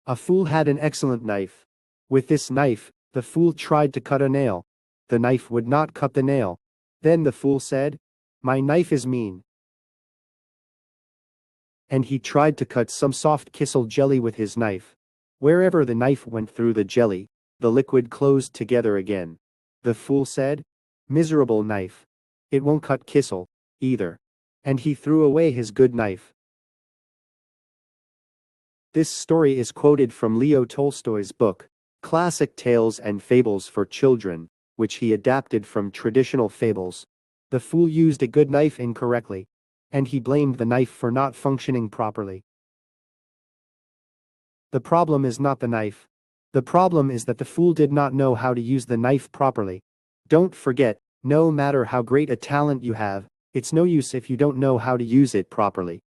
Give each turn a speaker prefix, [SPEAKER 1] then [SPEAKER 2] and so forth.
[SPEAKER 1] A fool had an excellent knife. With this knife, the fool tried to cut a nail. The knife would not cut the nail. Then the fool said, "My knife is mean." And he tried to cut some soft kissel jelly with his knife. Wherever the knife went through the jelly, the liquid closed together again. The fool said, "Miserable knife. It won't cut kissel, either." And he threw away his good knife. This story is quoted from Leo Tolstoy's book, Classic Tales and Fables for Children, which he adapted from traditional fables. The fool used a good knife incorrectly, and he blamed the knife for not functioning properly. The problem is not the knife. The problem is that the fool did not know how to use the knife properly. Don't forget, no matter how great a talent you have, it's no use if you don't know how to use it properly.